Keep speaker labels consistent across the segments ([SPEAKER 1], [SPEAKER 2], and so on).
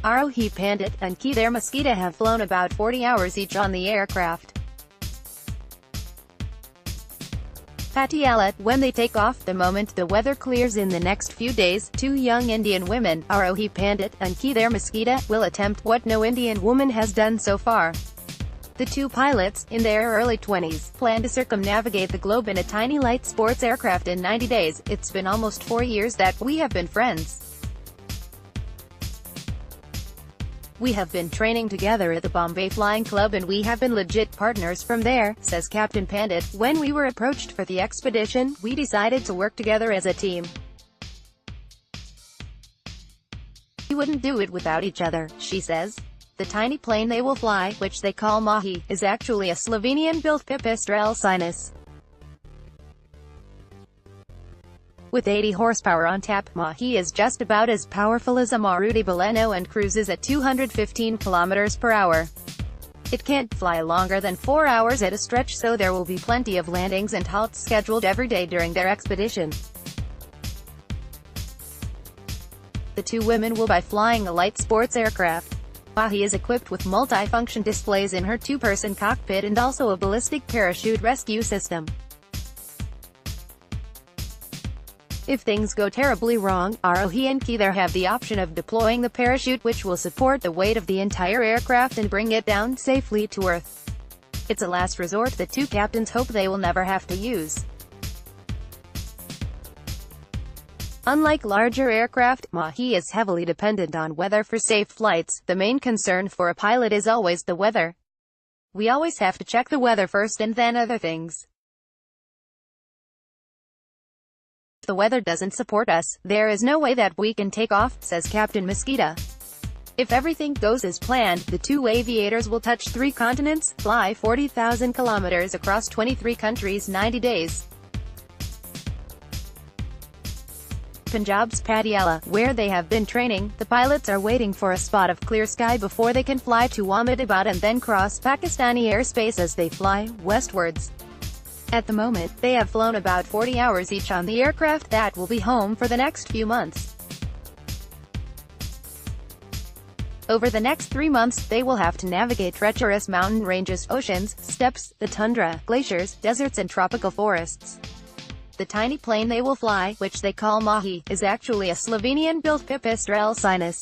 [SPEAKER 1] Arohi Pandit and Kedar Mosqueda have flown about 40 hours each on the aircraft. Patiala, when they take off the moment the weather clears in the next few days, two young Indian women, Arohi Pandit and Kedar Mosqueda, will attempt what no Indian woman has done so far. The two pilots, in their early 20s, plan to circumnavigate the globe in a tiny light sports aircraft in 90 days. It's been almost 4 years that we have been friends. We have been training together at the Bombay Flying Club and we have been legit partners from there, says Captain Pandit. When we were approached for the expedition, we decided to work together as a team. We wouldn't do it without each other, she says. The tiny plane they will fly, which they call Mahi, is actually a Slovenian-built Pipistrel Sinus. With 80 horsepower on tap, Mahi is just about as powerful as a Maruti Baleno and cruises at 215 km per hour. It can't fly longer than 4 hours at a stretch, so there will be plenty of landings and halts scheduled every day during their expedition. The two women will be flying a light sports aircraft. Mahi is equipped with multi-function displays in her two-person cockpit and also a ballistic parachute rescue system. If things go terribly wrong, Arohi and Kedar have the option of deploying the parachute, which will support the weight of the entire aircraft and bring it down safely to Earth. It's a last resort that two captains hope they will never have to use. Unlike larger aircraft, Mahi is heavily dependent on weather for safe flights. The main concern for a pilot is always the weather. We always have to check the weather first and then other things. If the weather doesn't support us, there is no way that we can take off, says Captain Mosqueda. If everything goes as planned, the two aviators will touch 3 continents, fly 40,000 kilometers across 23 countries 90 days. Punjab's Patiala, where they have been training, the pilots are waiting for a spot of clear sky before they can fly to Ahmedabad and then cross Pakistani airspace as they fly westwards. At the moment, they have flown about 40 hours each on the aircraft that will be home for the next few months. Over the next 3 months, they will have to navigate treacherous mountain ranges, oceans, steppes, the tundra, glaciers, deserts and tropical forests. The tiny plane they will fly, which they call Mahi, is actually a Slovenian-built Pipistrel Sinus.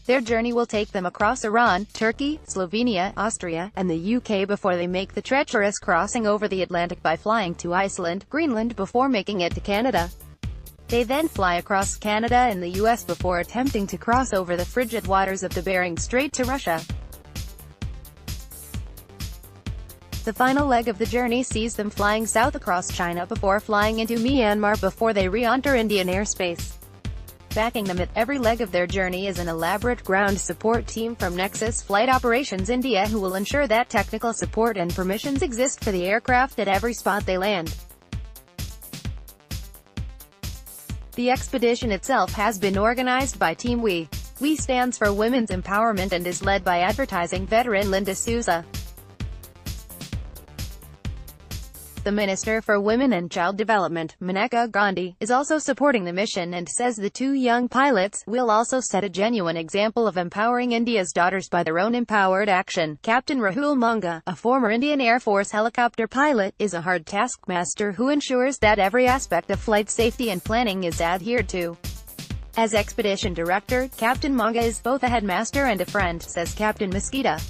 [SPEAKER 1] Their journey will take them across Iran, Turkey, Slovenia, Austria, and the UK before they make the treacherous crossing over the Atlantic by flying to Iceland, Greenland before making it to Canada. They then fly across Canada and the US before attempting to cross over the frigid waters of the Bering Strait to Russia. The final leg of the journey sees them flying south across China before flying into Myanmar before they re-enter Indian airspace. Backing them at every leg of their journey is an elaborate ground support team from Nexus Flight Operations India who will ensure that technical support and permissions exist for the aircraft at every spot they land. The expedition itself has been organized by Team We. We stands for Women's Empowerment and is led by advertising veteran Linda Souza. The Minister for Women and Child Development, Maneka Gandhi, is also supporting the mission and says the two young pilots will also set a genuine example of empowering India's daughters by their own empowered action. Captain Rahul Monga, a former Indian Air Force helicopter pilot, is a hard taskmaster who ensures that every aspect of flight safety and planning is adhered to. As expedition director, Captain Monga is both a headmaster and a friend, says Captain Mosqueda.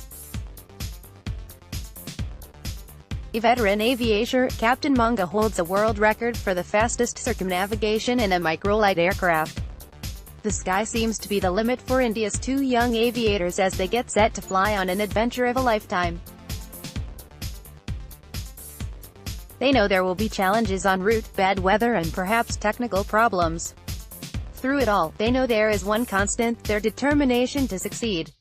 [SPEAKER 1] A veteran aviator, Captain Monga holds a world record for the fastest circumnavigation in a microlight aircraft. The sky seems to be the limit for India's two young aviators as they get set to fly on an adventure of a lifetime. They know there will be challenges en route, bad weather and perhaps technical problems. Through it all, they know there is one constant: their determination to succeed.